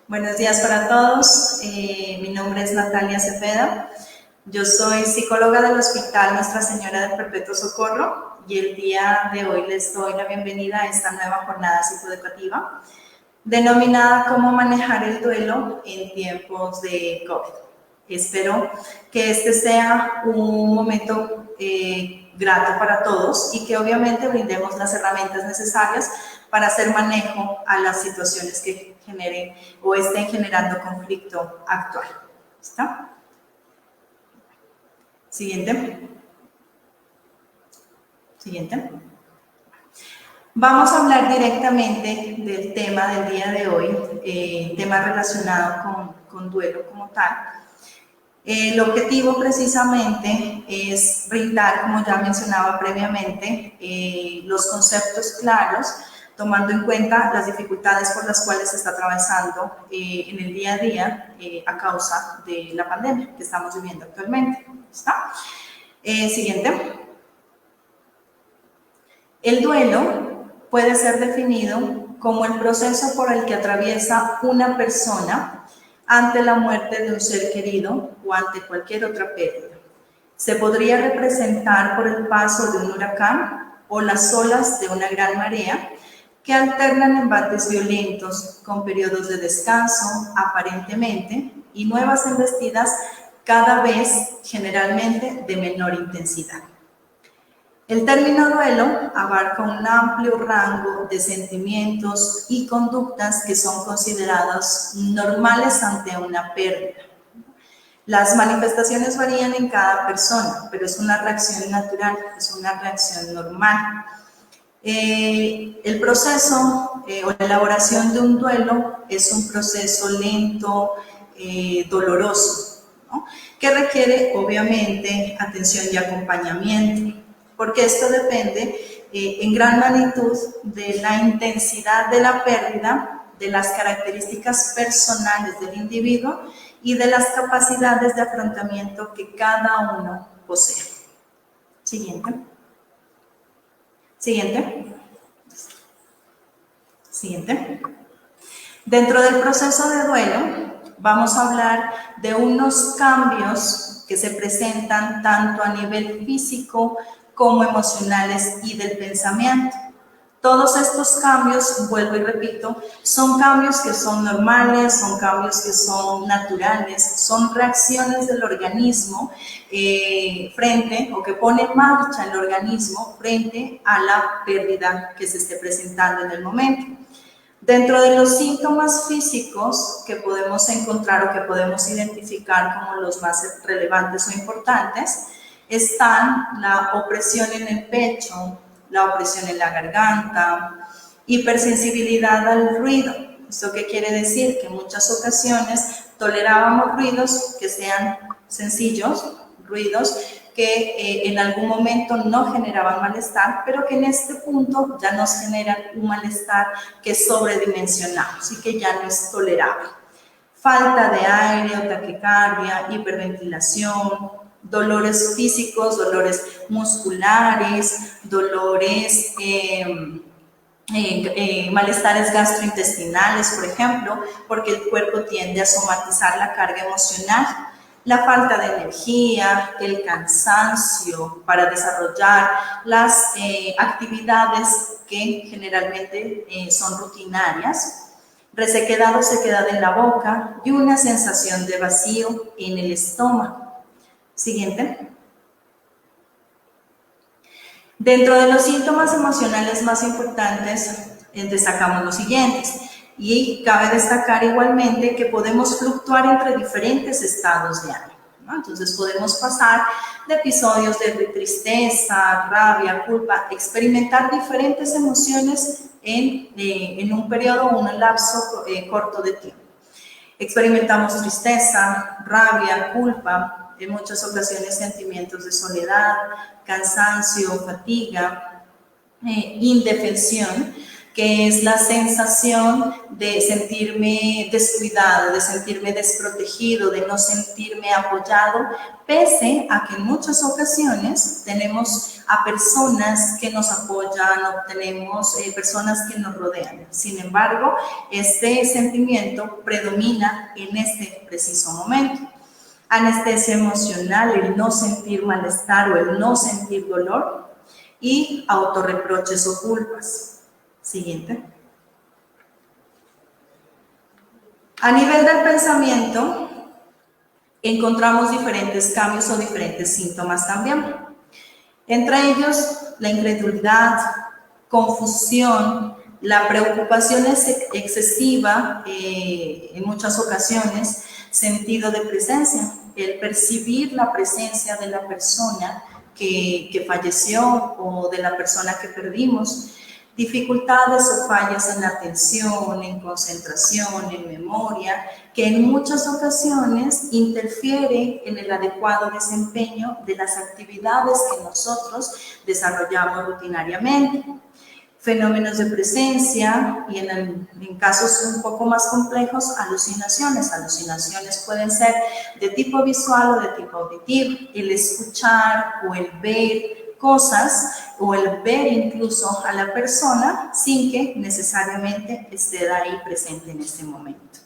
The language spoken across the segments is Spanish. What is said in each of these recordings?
Buenos días para todos. Mi nombre es Natalia Cepeda. Yo soy psicóloga del Hospital Nuestra Señora del Perpetuo Socorro y el día de hoy les doy la bienvenida a esta nueva jornada psicoeducativa denominada Cómo manejar el duelo en tiempos de COVID. Espero que este sea un momento grato para todos y que obviamente brindemos las herramientas necesarias para hacer manejo a las situaciones que generen o estén generando conflicto actual. ¿Está? Siguiente. Siguiente. Vamos a hablar directamente del tema del día de hoy, tema relacionado con duelo como tal. El objetivo precisamente es brindar, como ya mencionaba previamente, los conceptos claros, tomando en cuenta las dificultades por las cuales se está atravesando en el día a día a causa de la pandemia que estamos viviendo actualmente. ¿Está? Siguiente. El duelo puede ser definido como el proceso por el que atraviesa una persona ante la muerte de un ser querido o ante cualquier otra pérdida. Se podría representar por el paso de un huracán o las olas de una gran marea que alternan embates violentos con periodos de descanso, aparentemente, y nuevas embestidas cada vez, generalmente, de menor intensidad. El término duelo abarca un amplio rango de sentimientos y conductas que son considerados normales ante una pérdida. Las manifestaciones varían en cada persona, pero es una reacción natural, es una reacción normal. El proceso o la elaboración de un duelo es un proceso lento, doloroso, ¿no? Que requiere obviamente atención y acompañamiento, porque esto depende en gran magnitud de la intensidad de la pérdida, de las características personales del individuo y de las capacidades de afrontamiento que cada uno posee. Siguiente. Siguiente. Siguiente. Dentro del proceso de duelo, vamos a hablar de unos cambios que se presentan tanto a nivel físico como emocionales y del pensamiento. Todos estos cambios, vuelvo y repito, son cambios que son normales, son cambios que son naturales, son reacciones del organismo frente, o que pone en marcha el organismo frente a la pérdida que se esté presentando en el momento. Dentro de los síntomas físicos que podemos encontrar o que podemos identificar como los más relevantes o importantes, están la opresión en el pecho, la opresión en la garganta, hipersensibilidad al ruido. ¿Esto qué quiere decir? Que en muchas ocasiones tolerábamos ruidos que sean sencillos, ruidos que en algún momento no generaban malestar, pero que en este punto ya nos generan un malestar que es sobredimensionado, así que ya no es tolerable. Falta de aire o taquicardia, hiperventilación, dolores físicos, dolores musculares, dolores, malestares gastrointestinales, por ejemplo, porque el cuerpo tiende a somatizar la carga emocional. La falta de energía, el cansancio para desarrollar las actividades que generalmente son rutinarias, resequedad o sequedad en la boca y una sensación de vacío en el estómago. Siguiente. Dentro de los síntomas emocionales más importantes, destacamos los siguientes. Y cabe destacar igualmente que podemos fluctuar entre diferentes estados de ánimo, ¿no? Entonces podemos pasar de episodios de tristeza, rabia, culpa, experimentar diferentes emociones en un periodo o un lapso corto de tiempo. Experimentamos tristeza, rabia, culpa, en muchas ocasiones sentimientos de soledad, cansancio, fatiga, indefensión. que es la sensación de sentirme descuidado, de sentirme desprotegido, de no sentirme apoyado, pese a que en muchas ocasiones tenemos a personas que nos apoyan o tenemos personas que nos rodean. Sin embargo, este sentimiento predomina en este preciso momento. Anestesia emocional, el no sentir malestar o el no sentir dolor, y autorreproches o culpas. Siguiente. A nivel del pensamiento, encontramos diferentes cambios o diferentes síntomas también. Entre ellos, la incredulidad, confusión, la preocupación excesiva, en muchas ocasiones, sentido de presencia, el percibir la presencia de la persona que falleció o de la persona que perdimos, dificultades o fallas en atención, en concentración, en memoria, que en muchas ocasiones interfiere en el adecuado desempeño de las actividades que nosotros desarrollamos rutinariamente. Fenómenos de presencia y en casos un poco más complejos, alucinaciones. Alucinaciones pueden ser de tipo visual o de tipo auditivo, el escuchar o el ver cosas o el ver incluso a la persona sin que necesariamente esté ahí presente en este momento.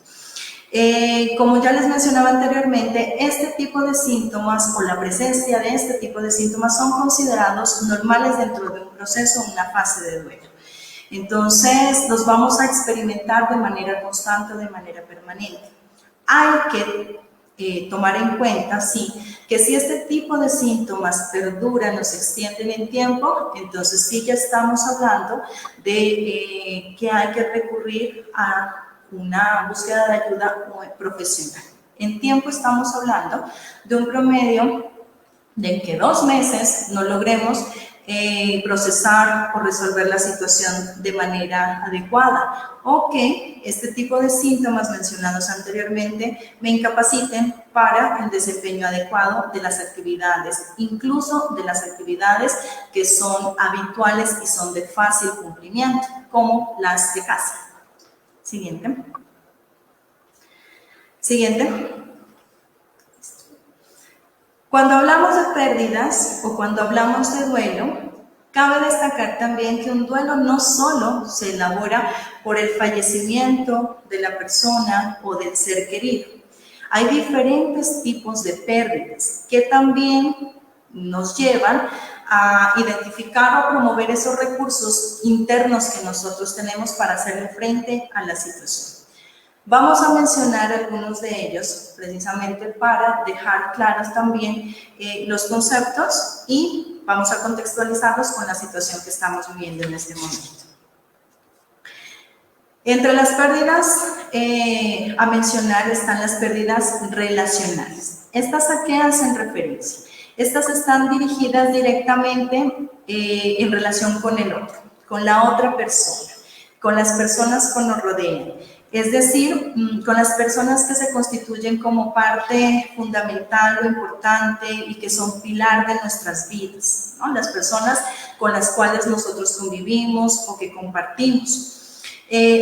Como ya les mencionaba anteriormente, este tipo de síntomas o la presencia de este tipo de síntomas son considerados normales dentro de un proceso, una fase de duelo. Entonces, los vamos a experimentar de manera constante, de manera permanente. Hay que tomar en cuenta, sí, que si este tipo de síntomas perduran o se extienden en tiempo, entonces sí ya estamos hablando de que hay que recurrir a una búsqueda de ayuda profesional. En tiempo estamos hablando de un promedio de que 2 meses no logremos procesar o resolver la situación de manera adecuada, o que este tipo de síntomas mencionados anteriormente me incapaciten para el desempeño adecuado de las actividades, incluso de las actividades que son habituales y son de fácil cumplimiento, como las de casa. Siguiente. Siguiente. Cuando hablamos de pérdidas o cuando hablamos de duelo, cabe destacar también que un duelo no solo se elabora por el fallecimiento de la persona o del ser querido. Hay diferentes tipos de pérdidas que también nos llevan a identificar o promover esos recursos internos que nosotros tenemos para hacerle frente a la situación. Vamos a mencionar algunos de ellos precisamente para dejar claros también los conceptos y vamos a contextualizarlos con la situación que estamos viviendo en este momento. Entre las pérdidas a mencionar están las pérdidas relacionales. ¿Estas a qué hacen referencia? Estas están dirigidas directamente en relación con el otro, con la otra persona, con las personas que nos rodean. Es decir, con las personas que se constituyen como parte fundamental o importante y que son pilar de nuestras vidas, ¿no? Las personas con las cuales nosotros convivimos o que compartimos.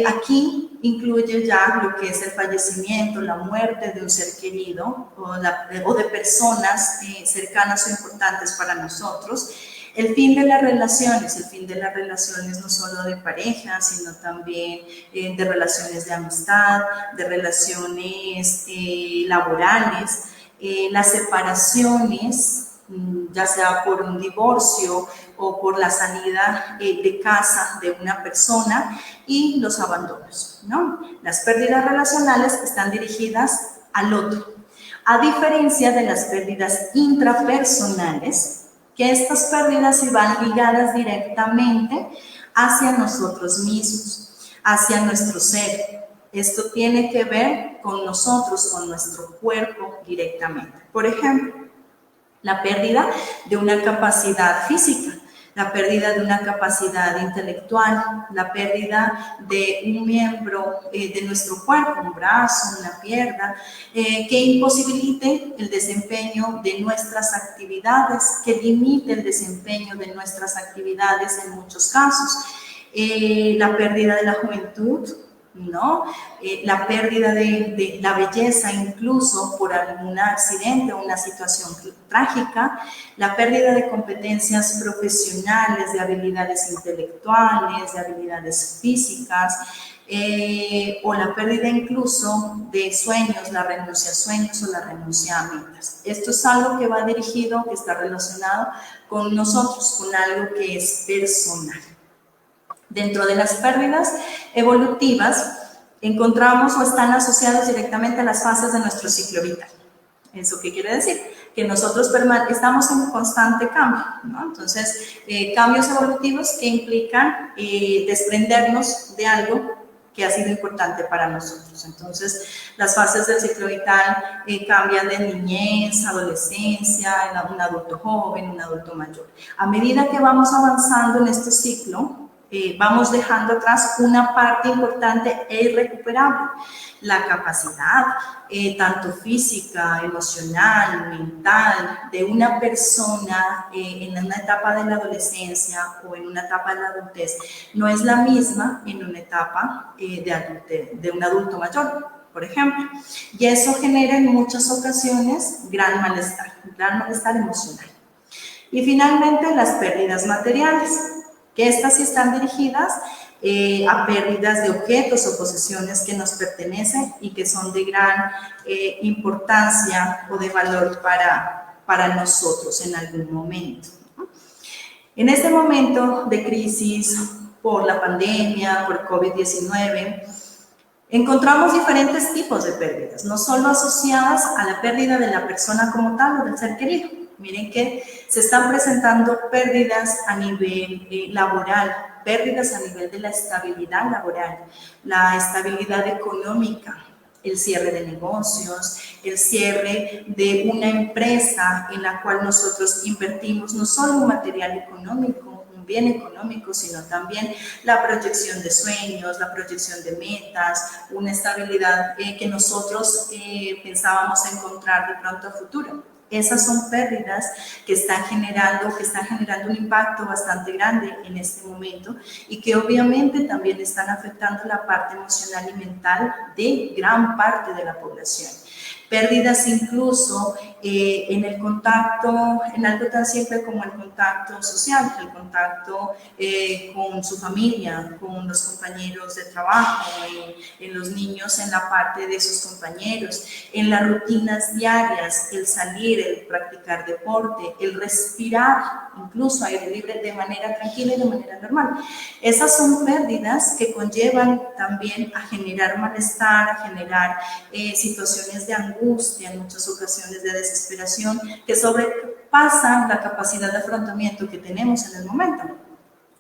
Aquí incluye ya lo que es el fallecimiento, la muerte de un ser querido o de personas cercanas o importantes para nosotros. El fin de las relaciones no solo de pareja, sino también de relaciones de amistad, de relaciones laborales, las separaciones, ya sea por un divorcio o por la salida de casa de una persona, y los abandonos, ¿no? Las pérdidas relacionales están dirigidas al otro, a diferencia de las pérdidas intrapersonales, que estas pérdidas se van ligadas directamente hacia nosotros mismos, hacia nuestro ser. Esto tiene que ver con nosotros, con nuestro cuerpo directamente. Por ejemplo, la pérdida de una capacidad física, la pérdida de una capacidad intelectual, la pérdida de un miembro de nuestro cuerpo, un brazo, una pierna, que imposibilite el desempeño de nuestras actividades, que limite el desempeño de nuestras actividades en muchos casos. la pérdida de la juventud, ¿no? La pérdida de la belleza incluso por algún accidente o una situación trágica, la pérdida de competencias profesionales, de habilidades intelectuales, de habilidades físicas, o la pérdida incluso de sueños, la renuncia a sueños o la renuncia a metas. Esto es algo que va dirigido, que está relacionado con nosotros, con algo que es personal. Dentro de las pérdidas evolutivas encontramos o están asociados directamente a las fases de nuestro ciclo vital. ¿Eso qué quiere decir? Que nosotros estamos en constante cambio, ¿no? Entonces, cambios evolutivos que implican desprendernos de algo que ha sido importante para nosotros. Entonces, las fases del ciclo vital cambian de niñez, adolescencia, un adulto joven, un adulto mayor. A medida que vamos avanzando en este ciclo, vamos dejando atrás una parte importante e irrecuperable, la capacidad tanto física, emocional, mental de una persona en una etapa de la adolescencia o en una etapa de la adultez no es la misma en una etapa de un adulto mayor, por ejemplo, y eso genera en muchas ocasiones gran malestar emocional. Y finalmente las pérdidas materiales, que estas sí están dirigidas a pérdidas de objetos o posesiones que nos pertenecen y que son de gran importancia o de valor para nosotros en algún momento. En este momento de crisis por la pandemia, por COVID-19, encontramos diferentes tipos de pérdidas, no solo asociadas a la pérdida de la persona como tal o del ser querido. Miren que se están presentando pérdidas a nivel laboral, pérdidas a nivel de la estabilidad laboral, la estabilidad económica, el cierre de negocios, el cierre de una empresa en la cual nosotros invertimos no solo un material económico, un bien económico, sino también la proyección de sueños, la proyección de metas, una estabilidad que nosotros pensábamos encontrar de pronto a futuro. Esas son pérdidas que están generando un impacto bastante grande en este momento y que obviamente también están afectando la parte emocional y mental de gran parte de la población. Pérdidas incluso en el contacto, en algo tan simple como el contacto social, el contacto con su familia, con los compañeros de trabajo, en los niños, en la parte de sus compañeros, en las rutinas diarias, el salir, el practicar deporte, el respirar, incluso aire libre de manera tranquila y de manera normal. Esas son pérdidas que conllevan también a generar malestar, a generar situaciones de angustia, en muchas ocasiones de desesperación, que sobrepasan la capacidad de afrontamiento que tenemos en el momento.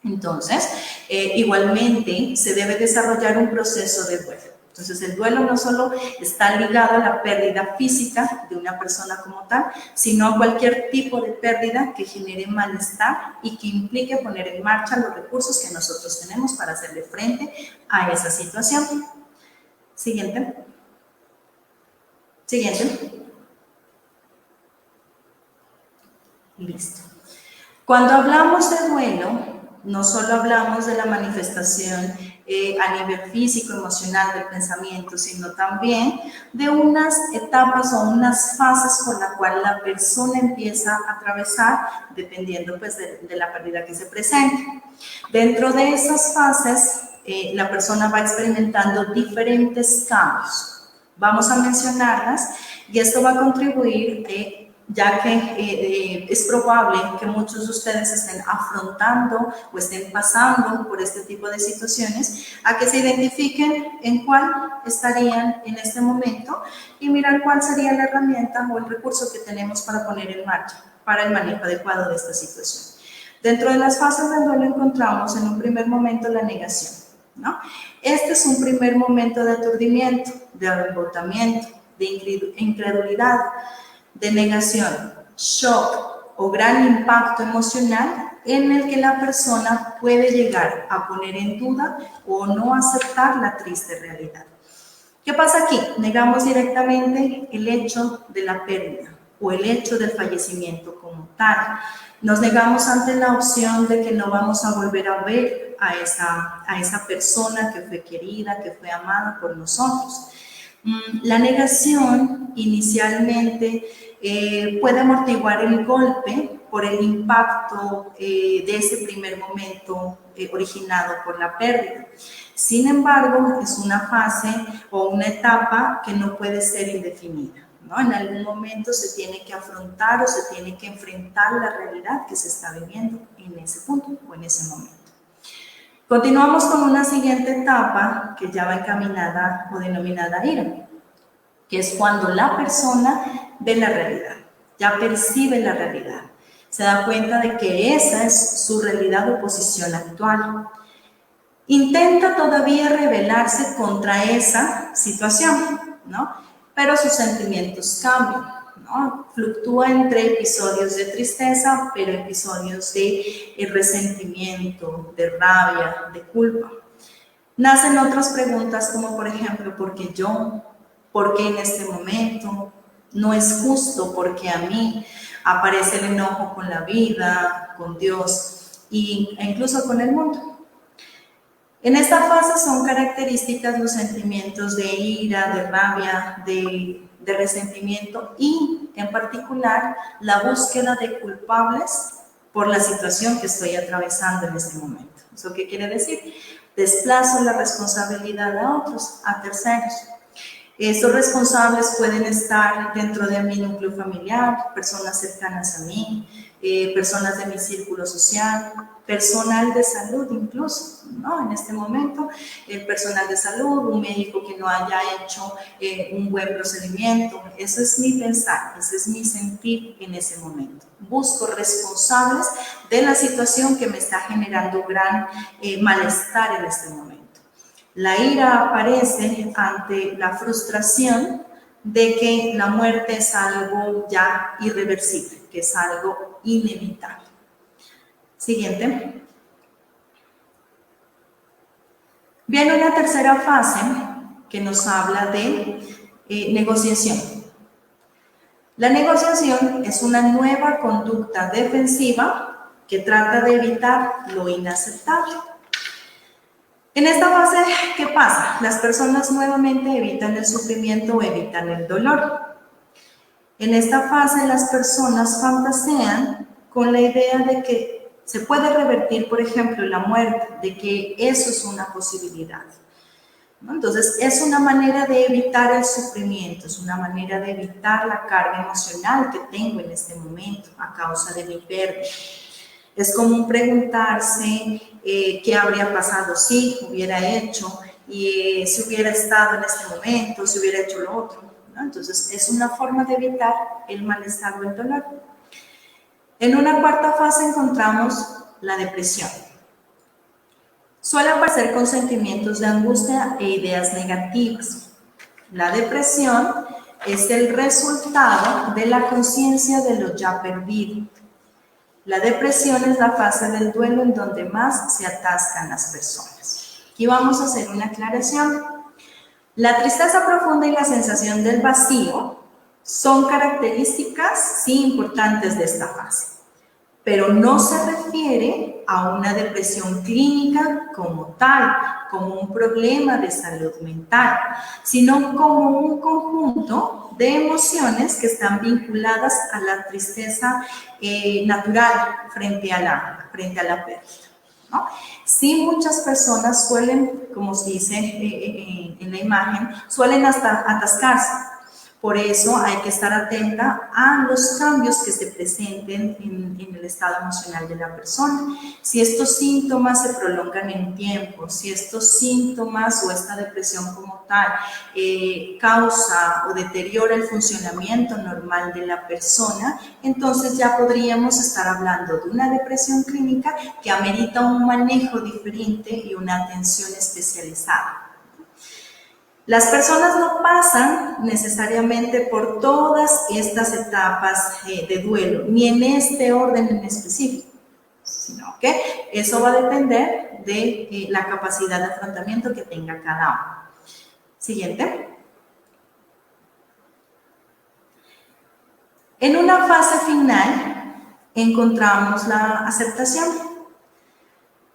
Entonces, igualmente se debe desarrollar un proceso de duelo. Entonces, el duelo no solo está ligado a la pérdida física de una persona como tal, sino a cualquier tipo de pérdida que genere malestar y que implique poner en marcha los recursos que nosotros tenemos para hacerle frente a esa situación. Siguiente. Listo. Cuando hablamos de duelo, no solo hablamos de la manifestación a nivel físico, emocional del pensamiento, sino también de unas etapas o unas fases con las cuales la persona empieza a atravesar dependiendo pues, de la pérdida que se presente. Dentro de esas fases, la persona va experimentando diferentes cambios. Vamos a mencionarlas y esto va a contribuir ya que es probable que muchos de ustedes estén afrontando o estén pasando por este tipo de situaciones, a que se identifiquen en cuál estarían en este momento y mirar cuál sería la herramienta o el recurso que tenemos para poner en marcha para el manejo adecuado de esta situación. Dentro de las fases del duelo encontramos en un primer momento la negación, ¿no? Este es un primer momento de aturdimiento, de agotamiento, de incredulidad, de negación, shock o gran impacto emocional en el que la persona puede llegar a poner en duda o no aceptar la triste realidad. ¿Qué pasa aquí? Negamos directamente el hecho de la pérdida. o el hecho del fallecimiento como tal. Nos negamos ante la opción de que no vamos a volver a ver a esa persona que fue querida, que fue amada por nosotros. La negación inicialmente puede amortiguar el golpe por el impacto de ese primer momento originado por la pérdida. Sin embargo, es una fase o una etapa que no puede ser indefinida, ¿no? En algún momento se tiene que afrontar o se tiene que enfrentar la realidad que se está viviendo en ese punto o en ese momento. Continuamos con una siguiente etapa que ya va encaminada o denominada ira, que es cuando la persona ve la realidad, ya percibe la realidad, se da cuenta de que esa es su realidad o posición actual. Intenta todavía rebelarse contra esa situación, ¿no? Pero sus sentimientos cambian, ¿no? Fluctúa entre episodios de tristeza, pero episodios de resentimiento, de rabia, de culpa. Nacen otras preguntas como, por ejemplo, ¿por qué yo? ¿Por qué en este momento? No es justo porque a mí aparece el enojo con la vida, con Dios e incluso con el mundo. En esta fase son características los sentimientos de ira, de rabia, de resentimiento y, en particular, la búsqueda de culpables por la situación que estoy atravesando en este momento. ¿Eso qué quiere decir? Desplazo la responsabilidad a otros, a terceros. Estos responsables pueden estar dentro de mi núcleo familiar, personas cercanas a mí, personas de mi círculo social, personal de salud incluso, ¿no? En este momento, el personal de salud, un médico que no haya hecho un buen procedimiento. Eso es mi pensar, ese es mi sentir en ese momento. Busco responsables de la situación que me está generando gran malestar en este momento. La ira aparece ante la frustración de que la muerte es algo ya irreversible, que es algo inevitable. Siguiente. Viene una tercera fase que nos habla de negociación. La negociación es una nueva conducta defensiva que trata de evitar lo inaceptable. En esta fase, ¿qué pasa? Las personas nuevamente evitan el sufrimiento o evitan el dolor. En esta fase, las personas fantasean con la idea de que se puede revertir, por ejemplo, la muerte, de que eso es una posibilidad, ¿no? Entonces, es una manera de evitar el sufrimiento, es una manera de evitar la carga emocional que tengo en este momento a causa de mi pérdida. Es común preguntarse qué habría pasado si hubiera hecho, y si hubiera estado en este momento, si hubiera hecho lo otro, ¿no? Entonces, es una forma de evitar el malestar o el dolor. En una cuarta fase encontramos la depresión. Suele aparecer con sentimientos de angustia e ideas negativas. La depresión es el resultado de la conciencia de lo ya perdido. La depresión es la fase del duelo en donde más se atascan las personas. Aquí vamos a hacer una aclaración. La tristeza profunda y la sensación del vacío son características sí importantes de esta fase, pero no se refiere a una depresión clínica como tal, como un problema de salud mental, sino como un conjunto de emociones que están vinculadas a la tristeza natural frente a la pérdida, ¿no? Sí, muchas personas suelen, como se dice en la imagen, suelen hasta atascarse. Por eso hay que estar atenta a los cambios que se presenten en el estado emocional de la persona. Si estos síntomas se prolongan en tiempo, si estos síntomas o esta depresión como tal causa o deteriora el funcionamiento normal de la persona, entonces ya podríamos estar hablando de una depresión clínica que amerita un manejo diferente y una atención especializada. Las personas no pasan necesariamente por todas estas etapas de duelo, ni en este orden en específico, sino que eso va a depender de la capacidad de afrontamiento que tenga cada uno. Siguiente. En una fase final encontramos la aceptación.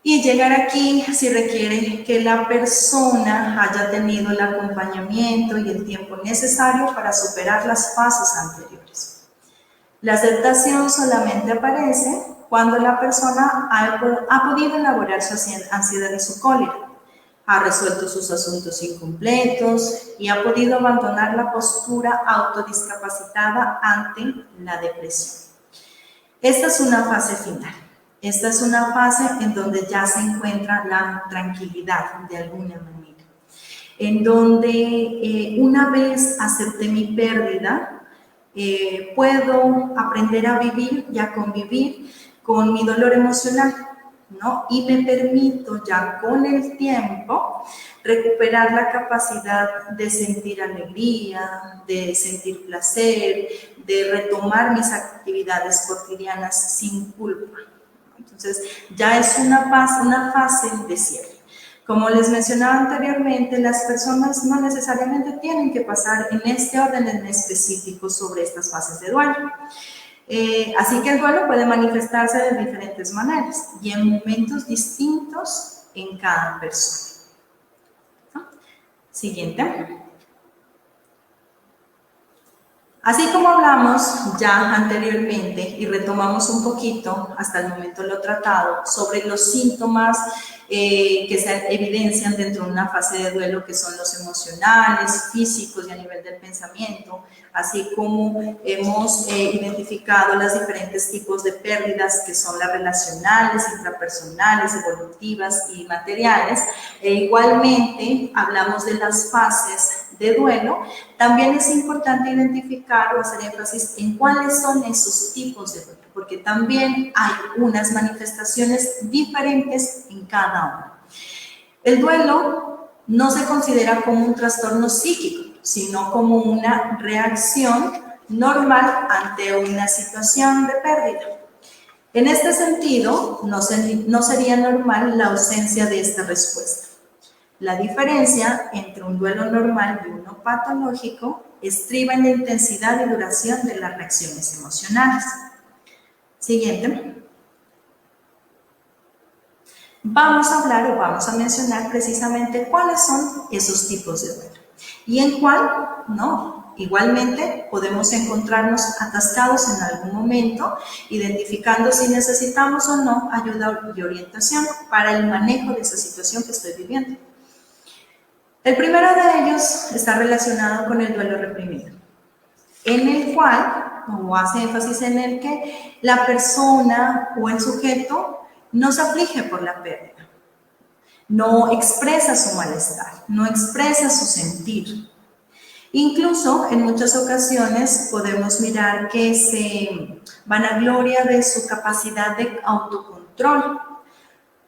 Y llegar aquí si requiere que la persona haya tenido el acompañamiento y el tiempo necesario para superar las fases anteriores. La aceptación solamente aparece cuando la persona ha podido elaborar su ansiedad y su cólera, ha resuelto sus asuntos incompletos y ha podido abandonar la postura autodiscapacitada ante la depresión. Esta es una fase final. Esta es una fase en donde ya se encuentra la tranquilidad de alguna manera, en donde una vez acepté mi pérdida, puedo aprender a vivir y a convivir con mi dolor emocional, ¿no? Y me permito ya con el tiempo recuperar la capacidad de sentir alegría, de sentir placer, de retomar mis actividades cotidianas sin culpa. Entonces, ya es una fase de cierre. Como les mencionaba anteriormente, las personas no necesariamente tienen que pasar en este orden en específico sobre estas fases de duelo. Así que el duelo puede manifestarse de diferentes maneras y en momentos distintos en cada persona. ¿No? Siguiente. Así como hablamos ya anteriormente y retomamos un poquito, hasta el momento lo tratado, sobre los síntomas que se evidencian dentro de una fase de duelo, que son los emocionales, físicos y a nivel del pensamiento, así como hemos identificado los diferentes tipos de pérdidas, que son las relacionales, intrapersonales, evolutivas y materiales, igualmente hablamos de las fases de duelo. También es importante identificar o hacer énfasis en cuáles son esos tipos de duelo, porque también hay unas manifestaciones diferentes en cada uno. El duelo no se considera como un trastorno psíquico, sino como una reacción normal ante una situación de pérdida. En este sentido, no sería normal la ausencia de esta respuesta. La diferencia entre un duelo normal y uno patológico estriba en la intensidad y duración de las reacciones emocionales. Siguiente. Vamos a hablar o vamos a mencionar precisamente cuáles son esos tipos de duelo y en cuál no. Igualmente podemos encontrarnos atascados en algún momento, identificando si necesitamos o no ayuda y orientación para el manejo de esa situación que estoy viviendo. El primero de ellos está relacionado con el duelo reprimido, en el cual, o hace énfasis en el que la persona o el sujeto no se aflige por la pérdida, no expresa su malestar, no expresa su sentir. Incluso en muchas ocasiones podemos mirar que se vanagloria de su capacidad de autocontrol,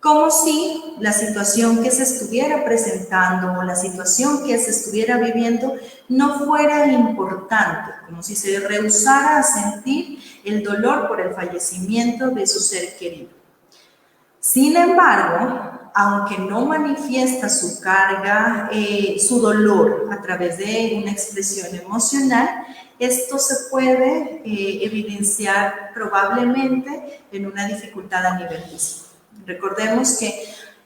como si la situación que se estuviera presentando o la situación que se estuviera viviendo no fuera importante, como si se rehusara a sentir el dolor por el fallecimiento de su ser querido. Sin embargo, aunque no manifiesta su carga, su dolor a través de una expresión emocional, esto se puede evidenciar probablemente en una dificultad a nivel físico. Recordemos que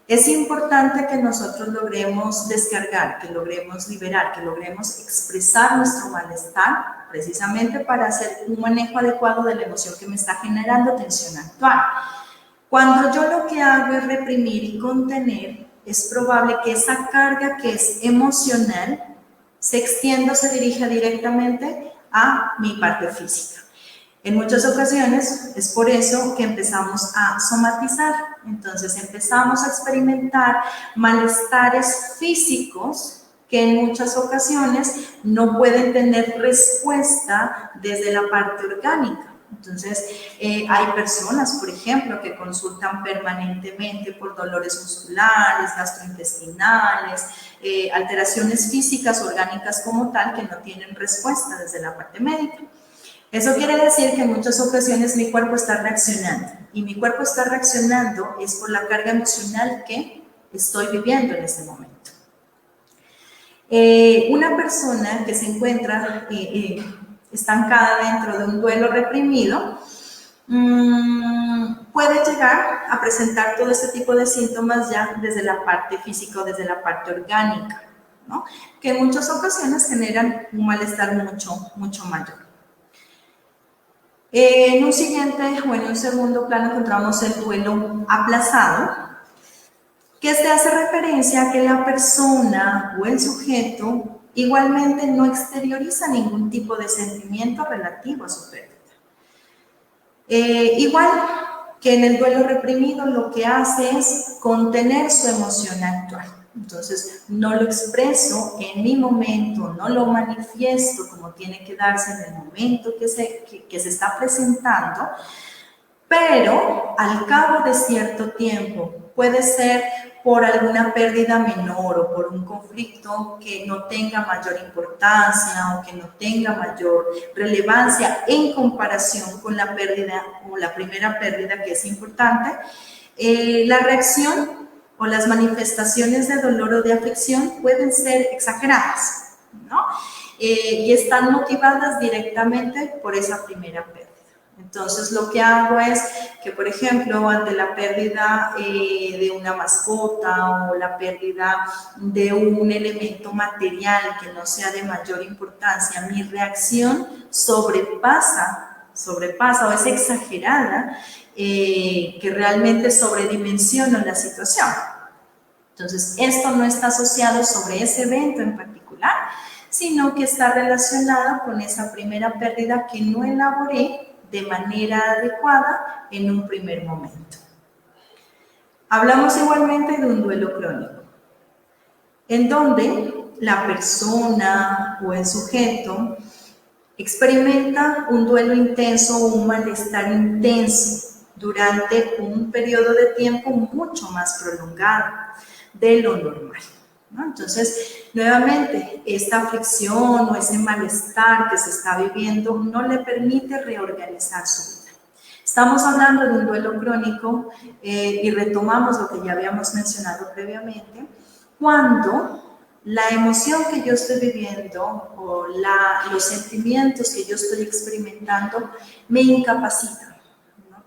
es importante que nosotros logremos descargar, que logremos liberar, que logremos expresar nuestro malestar, precisamente para hacer un manejo adecuado de la emoción que me está generando tensión actual. Cuando yo lo que hago es reprimir y contener, es probable que esa carga que es emocional se extienda o se dirija directamente a mi parte física. En muchas ocasiones es por eso que empezamos a somatizar, entonces empezamos a experimentar malestares físicos que en muchas ocasiones no pueden tener respuesta desde la parte orgánica. Entonces, hay personas, por ejemplo, que consultan permanentemente por dolores musculares, gastrointestinales, alteraciones físicas, orgánicas como tal, que no tienen respuesta desde la parte médica. Eso quiere decir que en muchas ocasiones mi cuerpo está reaccionando, y mi cuerpo está reaccionando es por la carga emocional que estoy viviendo en este momento. Una persona que se encuentra estancada dentro de un duelo reprimido, puede llegar a presentar todo este tipo de síntomas ya desde la parte física o desde la parte orgánica, ¿no? Que en muchas ocasiones generan un malestar mucho mayor. En un siguiente o en un segundo plano encontramos el duelo aplazado, que este hace referencia a que la persona o el sujeto igualmente no exterioriza ningún tipo de sentimiento relativo a su pérdida. Igual que en el duelo reprimido, lo que hace es contener su emoción actual. Entonces, no lo expreso en mi momento, no lo manifiesto como tiene que darse en el momento que se está presentando, pero al cabo de cierto tiempo, puede ser por alguna pérdida menor o por un conflicto que no tenga mayor importancia o que no tenga mayor relevancia en comparación con la pérdida o la primera pérdida que es importante, la reacción o las manifestaciones de dolor o de aflicción pueden ser exageradas, ¿no? Y están motivadas directamente por esa primera pérdida. Entonces, lo que hago es que, por ejemplo, ante la pérdida de una mascota o la pérdida de un elemento material que no sea de mayor importancia, mi reacción sobrepasa o es exagerada, que realmente sobredimensiono la situación. Entonces, esto no está asociado sobre ese evento en particular, sino que está relacionado con esa primera pérdida que no elaboré de manera adecuada en un primer momento. Hablamos igualmente de un duelo crónico, en donde la persona o el sujeto experimenta un duelo intenso o un malestar intenso durante un periodo de tiempo mucho más prolongado de lo normal, ¿no? Entonces, nuevamente, esta aflicción o ese malestar que se está viviendo no le permite reorganizar su vida. Estamos hablando de un duelo crónico y retomamos lo que ya habíamos mencionado previamente, cuando la emoción que yo estoy viviendo o los sentimientos que yo estoy experimentando me incapacitan.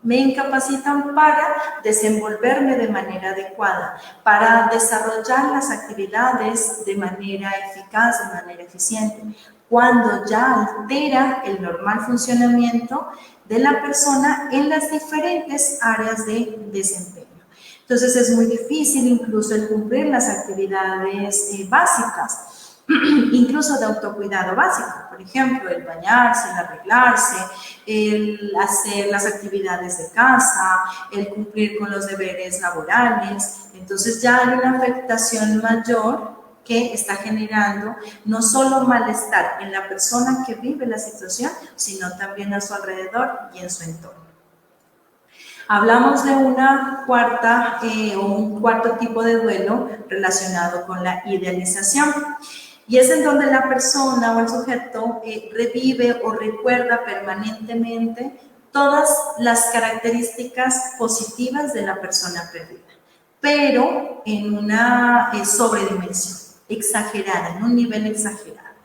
Me incapacitan para desenvolverme de manera adecuada, para desarrollar las actividades de manera eficaz, de manera eficiente, cuando ya altera el normal funcionamiento de la persona en las diferentes áreas de desempeño. Entonces es muy difícil incluso el cumplir las actividades básicas, incluso de autocuidado básico, por ejemplo, el bañarse, el arreglarse, el hacer las actividades de casa, el cumplir con los deberes laborales. Entonces ya hay una afectación mayor que está generando no solo malestar en la persona que vive la situación, sino también a su alrededor y en su entorno. Hablamos de una cuarta o un cuarto tipo de duelo relacionado con la idealización. Y es en donde la persona o el sujeto revive o recuerda permanentemente todas las características positivas de la persona perdida, pero en una sobredimensión exagerada, en un nivel exagerado,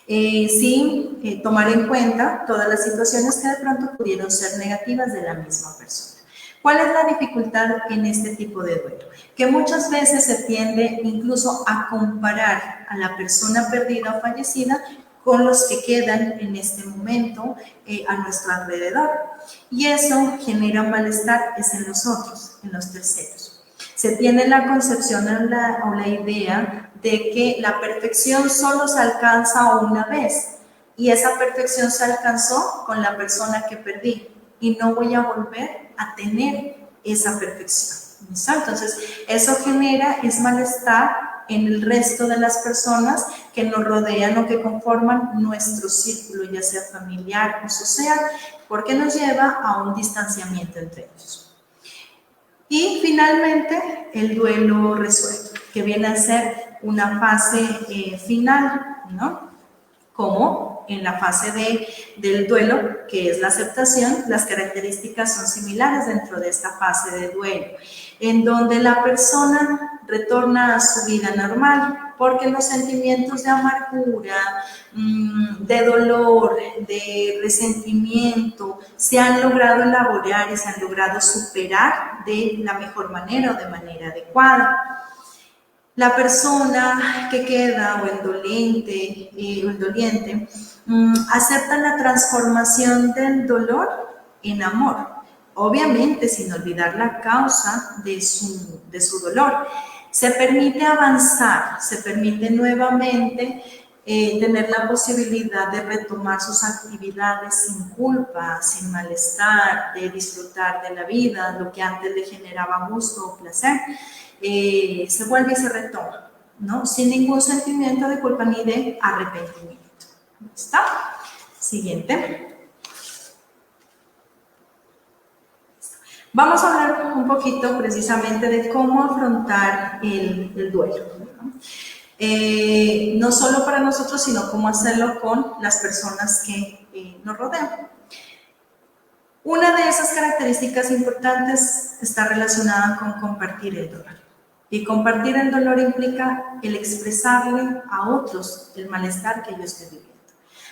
sin tomar en cuenta todas las situaciones que de pronto pudieron ser negativas de la misma persona. ¿Cuál es la dificultad en este tipo de duelo? Que muchas veces se tiende incluso a comparar a la persona perdida o fallecida con los que quedan en este momento a nuestro alrededor. Y eso genera malestar en los otros, en los terceros. Se tiene la concepción o la idea de que la perfección solo se alcanza una vez y esa perfección se alcanzó con la persona que perdí y no voy a volver a tener esa perfección. ¿Sí? Entonces, eso genera malestar en el resto de las personas que nos rodean o que conforman nuestro círculo, ya sea familiar o social, porque nos lleva a un distanciamiento entre ellos. Y finalmente, el duelo resuelto, que viene a ser una fase final, ¿no? Como en la fase del duelo, que es la aceptación, las características son similares dentro de esta fase de duelo, en donde la persona retorna a su vida normal, porque los sentimientos de amargura, de dolor, de resentimiento, se han logrado elaborar y se han logrado superar de la mejor manera o de manera adecuada. La persona que queda o el doliente, acepta la transformación del dolor en amor, obviamente sin olvidar la causa de su dolor. Se permite avanzar, se permite nuevamente tener la posibilidad de retomar sus actividades sin culpa, sin malestar, de disfrutar de la vida, lo que antes le generaba gusto o placer. Se vuelve y se retoma, ¿no? Sin ningún sentimiento de culpa ni de arrepentimiento. ¿Está? Siguiente. Vamos a hablar un poquito precisamente de cómo afrontar el duelo, ¿no? No solo para nosotros, sino cómo hacerlo con las personas que nos rodean. Una de esas características importantes está relacionada con compartir el dolor. Y compartir el dolor implica el expresarle a otros el malestar que yo estoy viviendo.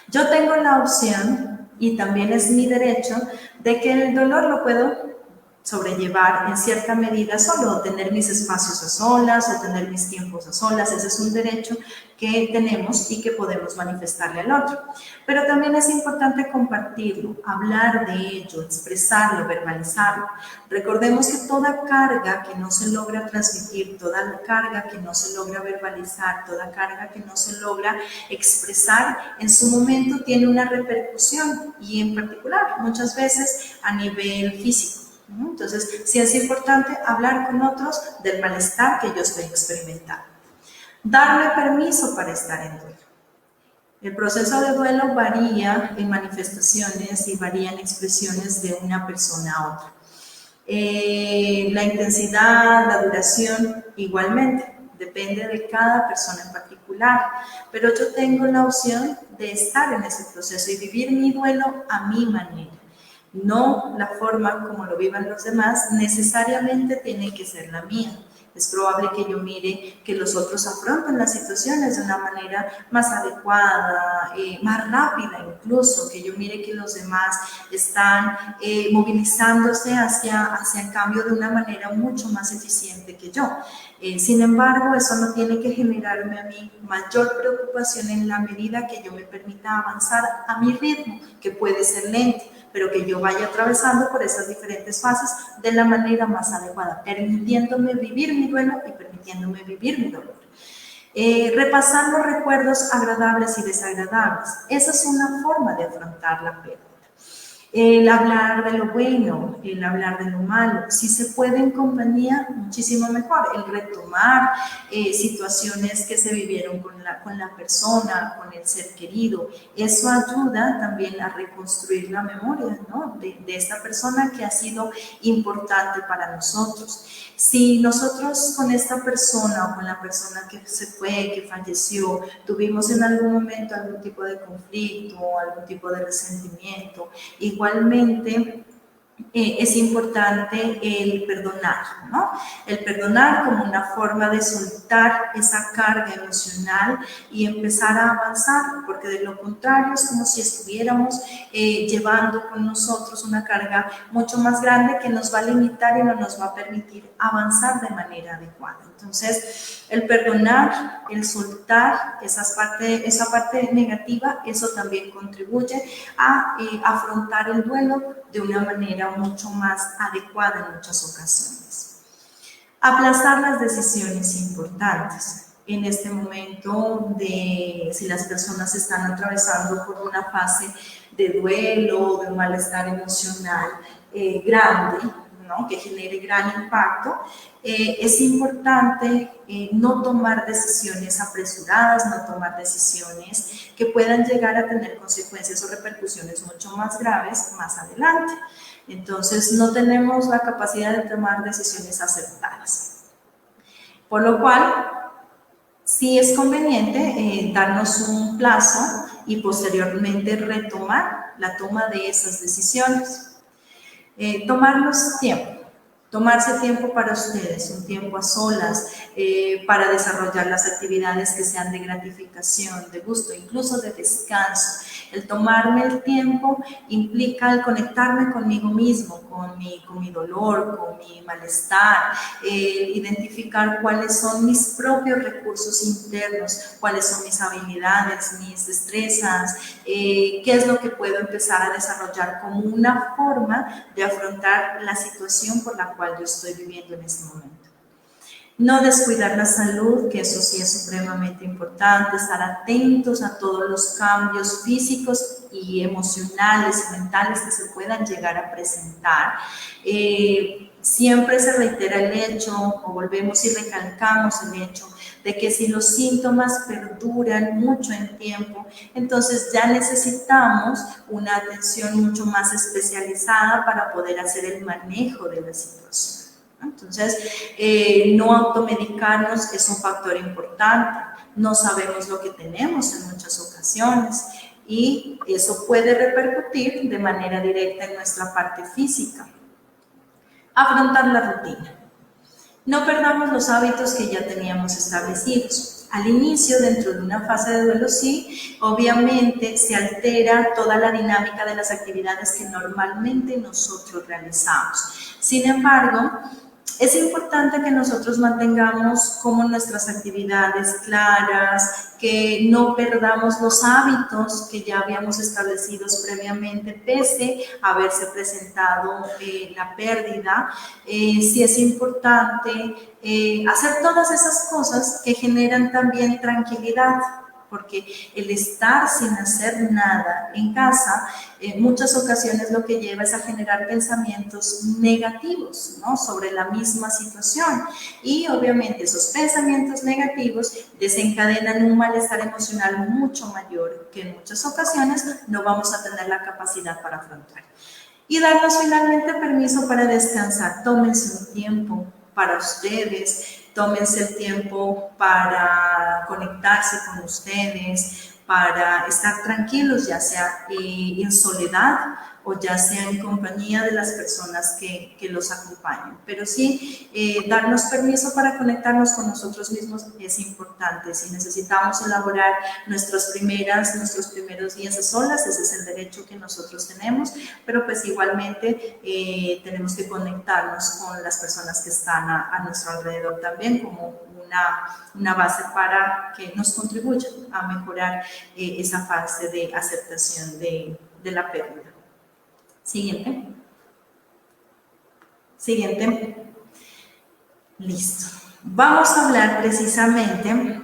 Yo tengo la opción, y también es mi derecho, de que el dolor lo puedo sobrellevar en cierta medida solo, o tener mis espacios a solas, o tener mis tiempos a solas. Ese es un derecho que tenemos y que podemos manifestarle al otro. Pero también es importante compartirlo, hablar de ello, expresarlo, verbalizarlo. Recordemos que toda carga que no se logra transmitir, toda carga que no se logra verbalizar, toda carga que no se logra expresar, en su momento tiene una repercusión, y en particular muchas veces a nivel físico. Entonces, sí es importante hablar con otros del malestar que yo estoy experimentando. Darle permiso para estar en duelo. El proceso de duelo varía en manifestaciones y varía en expresiones de una persona a otra. La intensidad, la duración, igualmente, depende de cada persona en particular. Pero yo tengo la opción de estar en ese proceso y vivir mi duelo a mi manera. No la forma como lo vivan los demás necesariamente tiene que ser la mía. Es probable que yo mire que los otros afrontan las situaciones de una manera más adecuada, más rápida incluso, que yo mire que los demás están movilizándose hacia el cambio de una manera mucho más eficiente que yo. Sin embargo, eso no tiene que generarme a mí mayor preocupación en la medida que yo me permita avanzar a mi ritmo, que puede ser lento, pero que yo vaya atravesando por esas diferentes fases de la manera más adecuada, permitiéndome vivir mi duelo y permitiéndome vivir mi dolor. Repasar los recuerdos agradables y desagradables. Esa es una forma de afrontar la pérdida. El hablar de lo bueno, el hablar de lo malo, si se puede en compañía, muchísimo mejor. El retomar situaciones que se vivieron con la persona, con el ser querido, eso ayuda también a reconstruir la memoria, ¿no? de esta persona que ha sido importante para nosotros. Si nosotros con esta persona o con la persona que se fue, que falleció, tuvimos en algún momento algún tipo de conflicto o algún tipo de resentimiento, igualmente es importante el perdonar, ¿no? El perdonar como una forma de soltar esa carga emocional y empezar a avanzar, porque de lo contrario es como si estuviéramos llevando con nosotros una carga mucho más grande que nos va a limitar y no nos va a permitir avanzar de manera adecuada. Entonces, el perdonar, el soltar esa parte negativa, eso también contribuye a afrontar el duelo de una manera mucho más adecuada en muchas ocasiones. Aplazar las decisiones importantes. En este momento, si las personas están atravesando por una fase de duelo, de un malestar emocional grande, ¿no? Que genere gran impacto, es importante no tomar decisiones apresuradas, no tomar decisiones que puedan llegar a tener consecuencias o repercusiones mucho más graves más adelante. Entonces, no tenemos la capacidad de tomar decisiones acertadas. Por lo cual, sí es conveniente darnos un plazo y posteriormente retomar la toma de esas decisiones. Tomarnos tiempo, tomarse tiempo para ustedes, un tiempo a solas, para desarrollar las actividades que sean de gratificación, de gusto, incluso de descanso. El tomarme el tiempo implica el conectarme conmigo mismo, con mi dolor, con mi malestar, identificar cuáles son mis propios recursos internos, cuáles son mis habilidades, mis destrezas, qué es lo que puedo empezar a desarrollar como una forma de afrontar la situación por la cual yo estoy viviendo en este momento. No descuidar la salud, que eso sí es supremamente importante, estar atentos a todos los cambios físicos y emocionales y mentales que se puedan llegar a presentar. Siempre se reitera el hecho, o volvemos y recalcamos el hecho, de que si los síntomas perduran mucho en tiempo, entonces ya necesitamos una atención mucho más especializada para poder hacer el manejo de la situación. Entonces, no automedicarnos es un factor importante. No sabemos lo que tenemos en muchas ocasiones y eso puede repercutir de manera directa en nuestra parte física. Afrontar la rutina. No perdamos los hábitos que ya teníamos establecidos. Al inicio, dentro de una fase de duelo, sí, obviamente se altera toda la dinámica de las actividades que normalmente nosotros realizamos. Sin embargo, es importante que nosotros mantengamos como nuestras actividades claras, que no perdamos los hábitos que ya habíamos establecido previamente, pese a haberse presentado la pérdida. Sí es importante hacer todas esas cosas que generan también tranquilidad, porque el estar sin hacer nada en casa, en muchas ocasiones lo que lleva es a generar pensamientos negativos, ¿no?, sobre la misma situación. Y obviamente esos pensamientos negativos desencadenan un malestar emocional mucho mayor que en muchas ocasiones no vamos a tener la capacidad para afrontar. Y darnos finalmente permiso para descansar. Tómense un tiempo para ustedes, tómense el tiempo para conectarse con ustedes, para estar tranquilos, ya sea en soledad o ya sea en compañía de las personas que los acompañan. Pero sí, darnos permiso para conectarnos con nosotros mismos es importante. Si necesitamos elaborar nuestros primeros días a solas, ese es el derecho que nosotros tenemos, pero pues igualmente tenemos que conectarnos con las personas que están a nuestro alrededor también como una base para que nos contribuya a mejorar esa fase de aceptación de la pérdida. Siguiente. Listo. Vamos a hablar precisamente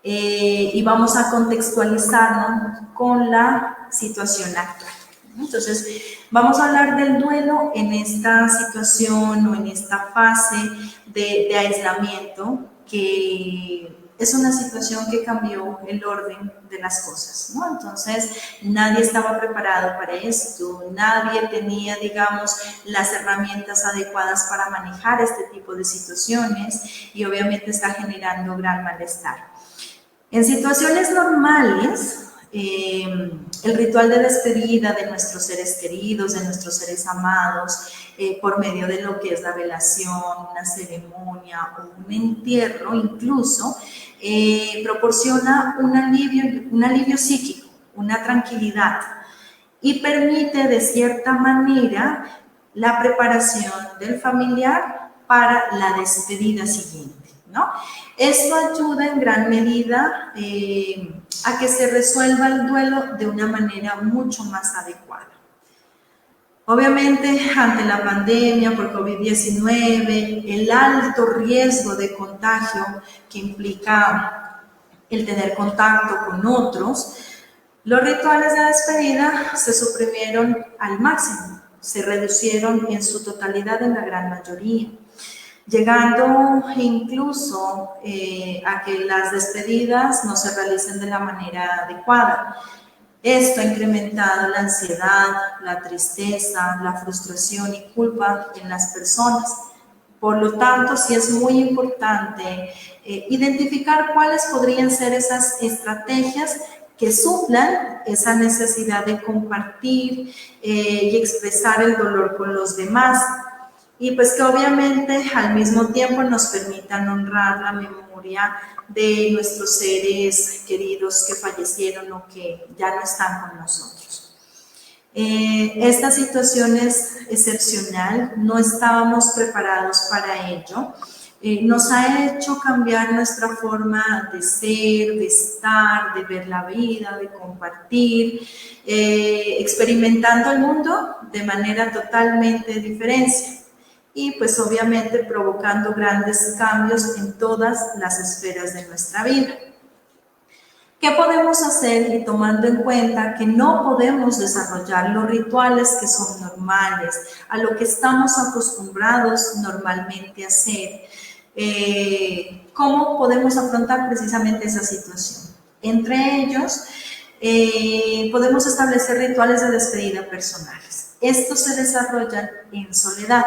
y vamos a contextualizarnos con la situación actual. Entonces, vamos a hablar del duelo en esta situación o en esta fase de aislamiento, que es una situación que cambió el orden de las cosas, ¿no? Entonces, nadie estaba preparado para esto, nadie tenía, digamos, las herramientas adecuadas para manejar este tipo de situaciones y obviamente está generando gran malestar. En situaciones normales, el ritual de despedida de nuestros seres queridos, de nuestros seres amados, por medio de lo que es la velación, una ceremonia o un entierro incluso, proporciona un alivio psíquico, una tranquilidad y permite de cierta manera la preparación del familiar para la despedida siguiente, ¿no? Esto ayuda en gran medida a que se resuelva el duelo de una manera mucho más adecuada. Obviamente, ante la pandemia por COVID-19, el alto riesgo de contagio que implica el tener contacto con otros, los rituales de despedida se suprimieron al máximo, se reducieron en su totalidad en la gran mayoría, llegando incluso a que las despedidas no se realicen de la manera adecuada. Esto ha incrementado la ansiedad, la tristeza, la frustración y culpa en las personas. Por lo tanto, sí es muy importante identificar cuáles podrían ser esas estrategias que suplan esa necesidad de compartir y expresar el dolor con los demás. y pues que obviamente al mismo tiempo nos permitan honrar la memoria de nuestros seres queridos que fallecieron o que ya no están con nosotros. Esta situación es excepcional, no estábamos preparados para ello. Nos ha hecho cambiar nuestra forma de ser, de estar, de ver la vida, de compartir, experimentando el mundo de manera totalmente diferente y pues obviamente provocando grandes cambios en todas las esferas de nuestra vida. ¿Qué podemos hacer? Y tomando en cuenta que no podemos desarrollar los rituales que son normales, a lo que estamos acostumbrados normalmente a hacer, ¿cómo podemos afrontar precisamente esa situación? Entre ellos, podemos establecer rituales de despedida personales. Estos se desarrollan en soledad.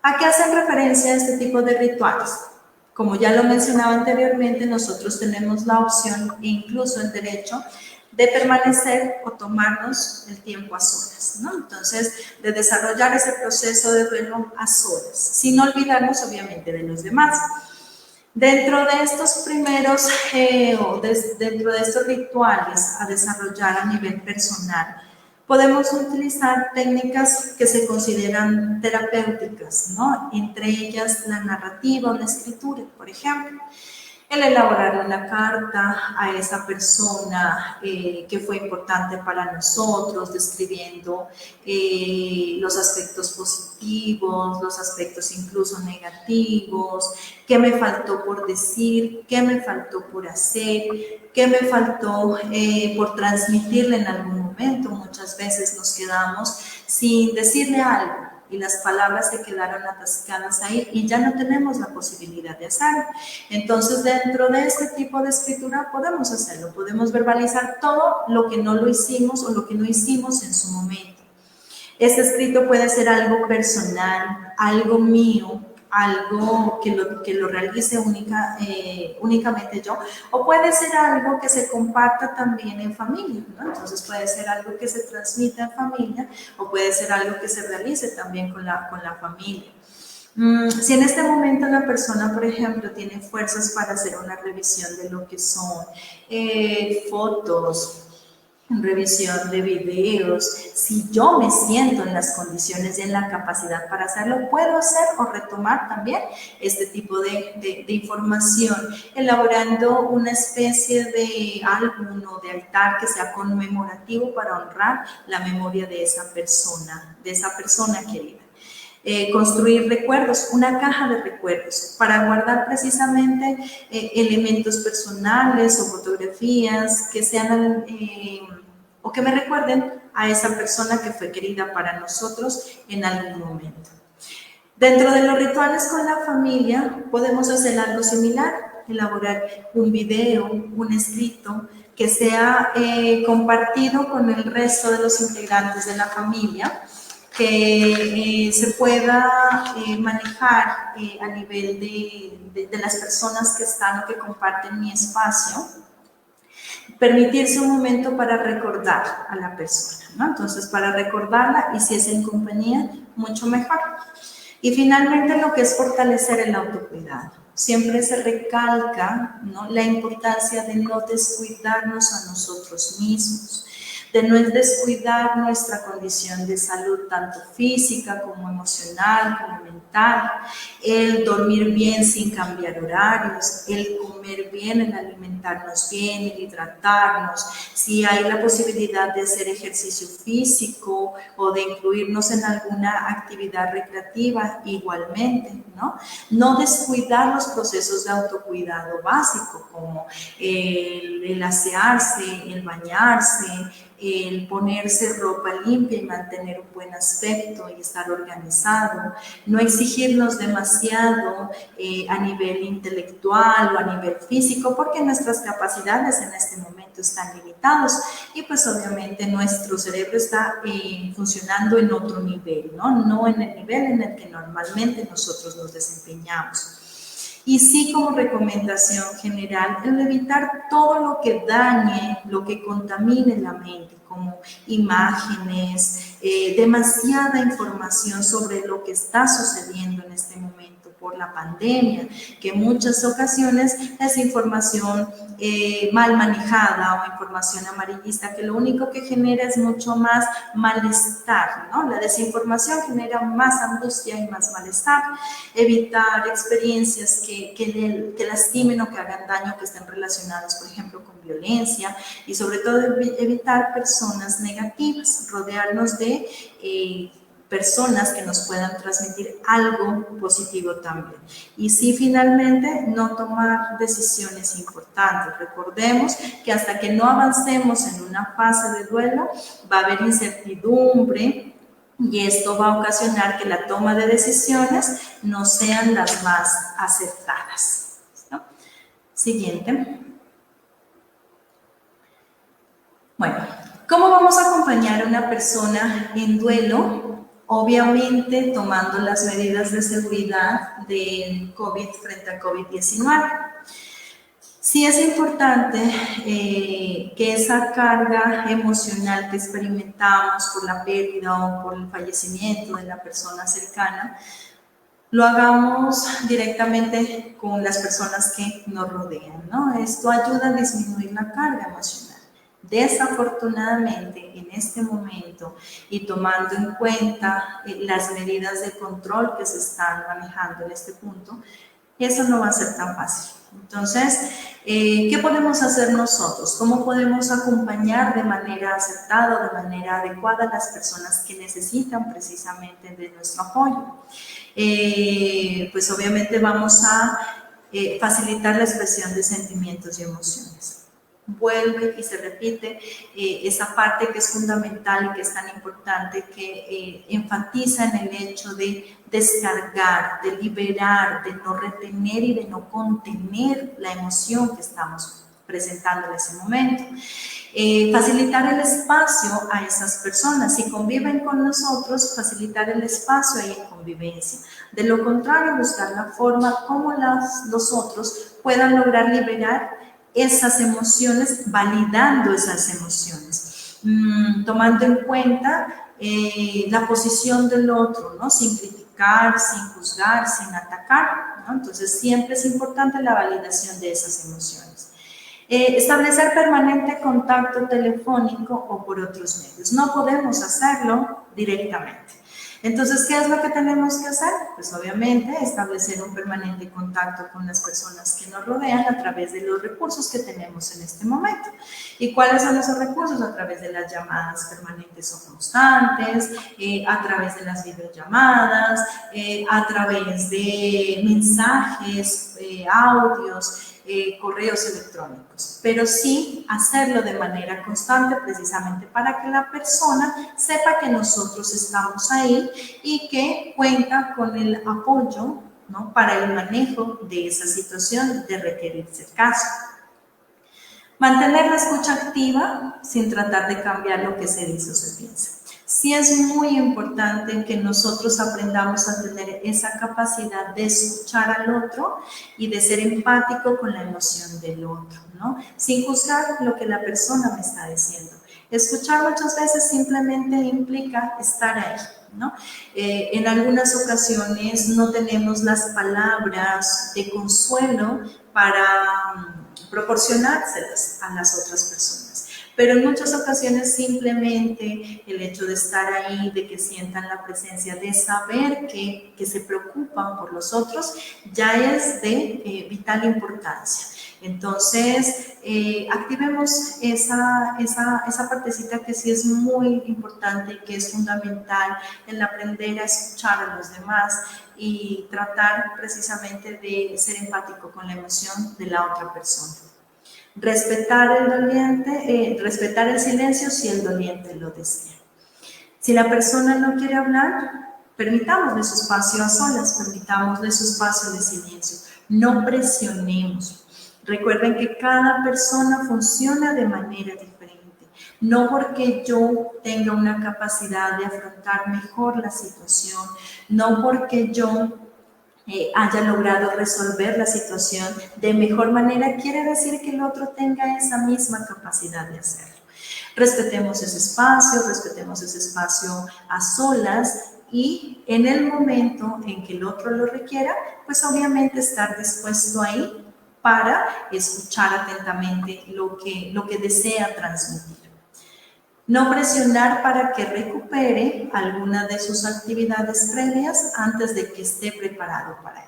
¿A qué hacen referencia este tipo de rituales? Como ya lo mencionaba anteriormente, nosotros tenemos la opción e incluso el derecho de permanecer o tomarnos el tiempo a solas, ¿no? Entonces, de desarrollar ese proceso de duelo a solas, sin olvidarnos obviamente de los demás. Dentro de estos primeros, dentro de estos rituales a desarrollar a nivel personal, podemos utilizar técnicas que se consideran terapéuticas, ¿no? Entre ellas la narrativa o la escritura, por ejemplo. El elaborar una carta a esa persona que fue importante para nosotros, describiendo los aspectos positivos, los aspectos incluso negativos, qué me faltó por decir, qué me faltó por hacer, qué me faltó por transmitirle en algún momento. Muchas veces nos quedamos sin decirle algo y las palabras se quedaron atascadas ahí y ya no tenemos la posibilidad de hacerlo. Entonces, dentro de este tipo de escritura podemos hacerlo, podemos verbalizar todo lo que no lo hicimos o lo que no hicimos en su momento. Este escrito puede ser algo personal, algo mío, algo que lo realice únicamente yo, o puede ser algo que se comparta también en familia, ¿no? Entonces puede ser algo que se transmita en familia o puede ser algo que se realice también con la familia. Si en este momento la persona, por ejemplo, tiene fuerzas para hacer una revisión de lo que son fotos, revisión de videos, si yo me siento en las condiciones y en la capacidad para hacerlo, puedo hacer o retomar también este tipo de información, elaborando una especie de álbum o de altar que sea conmemorativo para honrar la memoria de esa persona querida. Construir recuerdos, una caja de recuerdos para guardar precisamente elementos personales o fotografías que sean o que me recuerden a esa persona que fue querida para nosotros en algún momento. Dentro de los rituales con la familia podemos hacer algo similar, elaborar un video, un escrito que sea compartido con el resto de los integrantes de la familia, que se pueda manejar a nivel de las personas que están o que comparten mi espacio, permitirse un momento para recordar a la persona, ¿no? Entonces, para recordarla y si es en compañía, mucho mejor. Y finalmente, lo que es fortalecer el autocuidado. Siempre se recalca, ¿no?, la importancia de no descuidarnos a nosotros mismos, de no descuidar nuestra condición de salud, tanto física como emocional, como mental, el dormir bien sin cambiar horarios, el comer bien, el alimentarnos bien, el hidratarnos, si hay la posibilidad de hacer ejercicio físico o de incluirnos en alguna actividad recreativa igualmente, ¿no? No descuidar los procesos de autocuidado básico como el asearse, el bañarse, el ponerse ropa limpia y mantener un buen aspecto y estar organizado, no exigirnos demasiado a nivel intelectual o a nivel físico, porque nuestras capacidades en este momento están limitadas y pues obviamente nuestro cerebro está funcionando en otro nivel, no en el nivel en el que normalmente nosotros nos desempeñamos. Y sí, como recomendación general, el evitar todo lo que dañe, lo que contamine la mente, como imágenes, demasiada información sobre lo que está sucediendo en este momento por la pandemia, que en muchas ocasiones es información mal manejada o información amarillista, que lo único que genera es mucho más malestar, ¿no? La desinformación genera más angustia y más malestar. Evitar experiencias que lastimen o que hagan daño, que estén relacionadas, por ejemplo, con violencia, y sobre todo evitar personas negativas, rodearnos de personas que nos puedan transmitir algo positivo también. Y sí, finalmente, no tomar decisiones importantes. Recordemos que hasta que no avancemos en una fase de duelo, va a haber incertidumbre, y esto va a ocasionar que la toma de decisiones no sean las más acertadas, ¿no? Siguiente. Bueno, ¿cómo vamos a acompañar a una persona en duelo? Obviamente tomando las medidas de seguridad del COVID frente al COVID-19. Sí es importante que esa carga emocional que experimentamos por la pérdida o por el fallecimiento de la persona cercana, lo hagamos directamente con las personas que nos rodean, ¿no? Esto ayuda a disminuir la carga emocional. Desafortunadamente, en este momento, y tomando en cuenta las medidas de control que se están manejando en este punto, eso no va a ser tan fácil. Entonces, ¿qué podemos hacer nosotros? ¿Cómo podemos acompañar de manera acertada, de manera adecuada a las personas que necesitan precisamente de nuestro apoyo? Pues obviamente vamos a facilitar la expresión de sentimientos y emociones. Vuelve y se repite esa parte que es fundamental y que es tan importante, que enfatiza en el hecho de descargar, de liberar, de no retener y de no contener la emoción que estamos presentando en ese momento. Facilitar el espacio a esas personas. Si conviven con nosotros, facilitar el espacio ahí en convivencia. De lo contrario, buscar la forma como los otros puedan lograr liberar esas emociones, validando esas emociones, tomando en cuenta la posición del otro, ¿no? Sin criticar, sin juzgar, sin atacar, ¿no? Entonces siempre es importante la validación de esas emociones. Establecer permanente contacto telefónico o por otros medios. No podemos hacerlo directamente. Entonces, ¿qué es lo que tenemos que hacer? Pues obviamente establecer un permanente contacto con las personas que nos rodean a través de los recursos que tenemos en este momento. ¿Y cuáles son esos recursos? A través de las llamadas permanentes o constantes, a través de las videollamadas, a través de mensajes, audios, correos electrónicos, pero sí hacerlo de manera constante, precisamente para que la persona sepa que nosotros estamos ahí y que cuenta con el apoyo, ¿no?, para el manejo de esa situación de requerirse el caso. Mantener la escucha activa sin tratar de cambiar lo que se dice o se piensa. Sí es muy importante que nosotros aprendamos a tener esa capacidad de escuchar al otro y de ser empático con la emoción del otro, ¿no? Sin juzgar lo que la persona me está diciendo. Escuchar muchas veces simplemente implica estar ahí, ¿no? En algunas ocasiones no tenemos las palabras de consuelo para proporcionárselas a las otras personas. Pero en muchas ocasiones simplemente el hecho de estar ahí, de que sientan la presencia, de saber que se preocupan por los otros, ya es de vital importancia. Entonces, activemos esa partecita que sí es muy importante y que es fundamental, el aprender a escuchar a los demás y tratar precisamente de ser empático con la emoción de la otra persona. Respetar el silencio si el doliente lo desea. Si la persona no quiere hablar, permitámosle su espacio a solas, permitámosle su espacio de silencio. No presionemos. Recuerden que cada persona funciona de manera diferente. No porque yo tenga una capacidad de afrontar mejor la situación, no porque yo haya logrado resolver la situación de mejor manera, quiere decir que el otro tenga esa misma capacidad de hacerlo. Respetemos ese espacio a solas, y en el momento en que el otro lo requiera, pues obviamente estar dispuesto ahí para escuchar atentamente lo que desea transmitir. No presionar para que recupere alguna de sus actividades previas antes de que esté preparado para ello.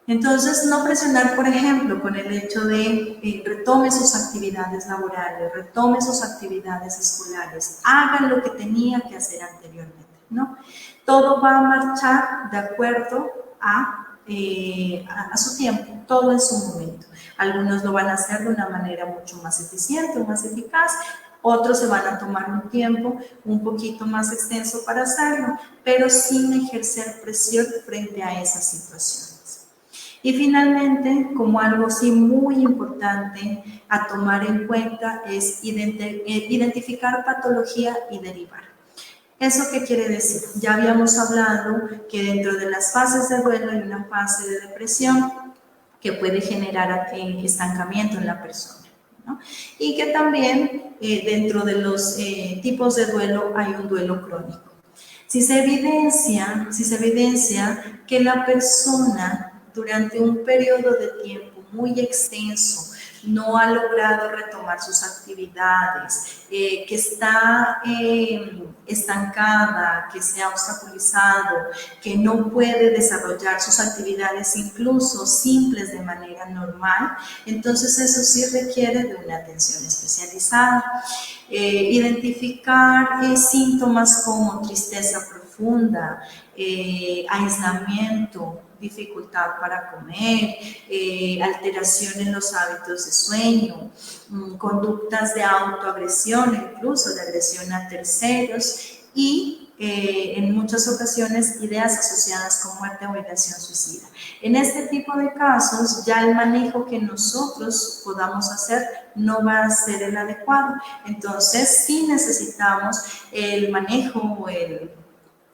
Entonces, no presionar, por ejemplo, con el hecho de retome sus actividades laborales, retome sus actividades escolares, haga lo que tenía que hacer anteriormente, ¿no? Todo va a marchar de acuerdo a su tiempo, todo en su momento. Algunos lo van a hacer de una manera mucho más eficiente o más eficaz, otros se van a tomar un tiempo un poquito más extenso para hacerlo, pero sin ejercer presión frente a esas situaciones. Y finalmente, como algo sí muy importante a tomar en cuenta es identificar patología y derivar. ¿Eso qué quiere decir? Ya habíamos hablado que dentro de las fases de duelo hay una fase de depresión que puede generar estancamiento en la persona, ¿no? Y que también dentro de los tipos de duelo hay un duelo crónico. Si se evidencia que la persona durante un periodo de tiempo muy extenso no ha logrado retomar sus actividades, que está estancada, que se ha obstaculizado, que no puede desarrollar sus actividades incluso simples de manera normal, entonces eso sí requiere de una atención especializada. Identificar síntomas como tristeza profunda, aislamiento, dificultad para comer, alteración en los hábitos de sueño, conductas de autoagresión, incluso de agresión a terceros, y en muchas ocasiones ideas asociadas con muerte o ideación suicida. En este tipo de casos, ya el manejo que nosotros podamos hacer no va a ser el adecuado. Entonces, sí necesitamos el manejo o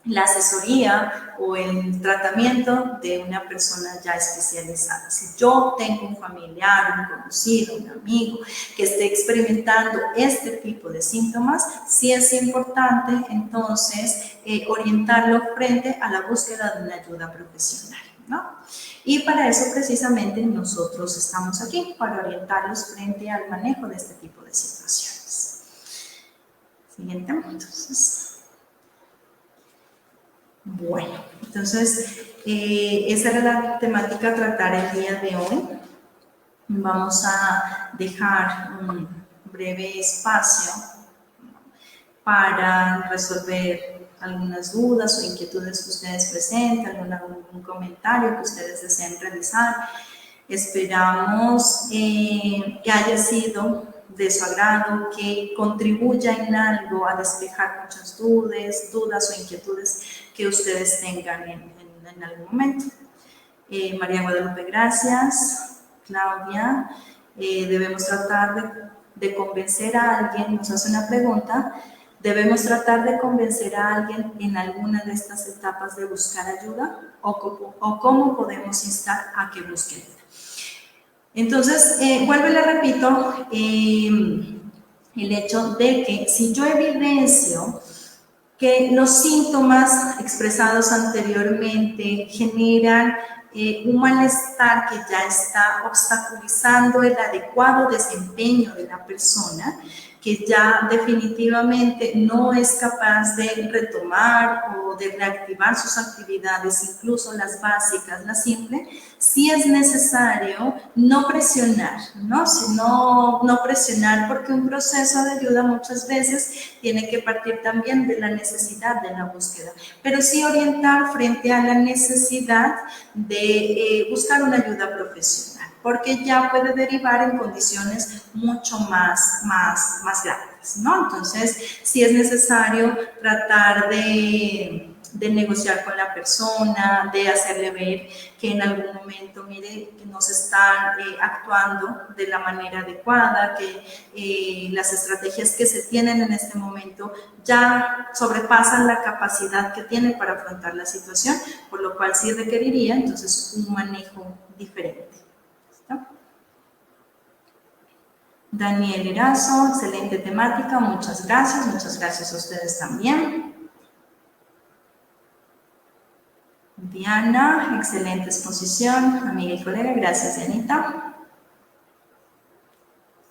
la asesoría o el tratamiento de una persona ya especializada. Si yo tengo un familiar, un conocido, un amigo que esté experimentando este tipo de síntomas, sí es importante entonces orientarlo frente a la búsqueda de una ayuda profesional, ¿no? Y para eso precisamente nosotros estamos aquí, para orientarlos frente al manejo de este tipo de situaciones. Siguiente, entonces. Bueno, entonces esa era la temática a tratar el día de hoy. Vamos a dejar un breve espacio para resolver algunas dudas o inquietudes que ustedes presenten, algún comentario que ustedes deseen realizar. Esperamos que haya sido de su agrado, que contribuya en algo a despejar muchas dudas o inquietudes que ustedes tengan en algún momento. María Guadalupe, gracias. Claudia, debemos tratar de convencer a alguien, nos hace una pregunta, debemos tratar de convencer a alguien en alguna de estas etapas de buscar ayuda o cómo podemos instar a que busque ayuda. Entonces, vuelvo y le repito, el hecho de que si yo evidencio que los síntomas expresados anteriormente generan un malestar que ya está obstaculizando el adecuado desempeño de la persona, que ya definitivamente no es capaz de retomar o de reactivar sus actividades, incluso las básicas, las simples, sí es necesario no presionar, ¿no? No presionar, porque un proceso de ayuda muchas veces tiene que partir también de la necesidad de la búsqueda, pero sí orientar frente a la necesidad de buscar una ayuda profesional, porque ya puede derivar en condiciones mucho más grandes, ¿no? Entonces, sí es necesario tratar de negociar con la persona, de hacerle ver que en algún momento, mire, que no se están actuando de la manera adecuada, que las estrategias que se tienen en este momento ya sobrepasan la capacidad que tiene para afrontar la situación, por lo cual sí requeriría entonces un manejo diferente. ¿Listo? Daniel Erazo, excelente temática, muchas gracias a ustedes también. Diana, excelente exposición, amiga y colega, gracias Dianita.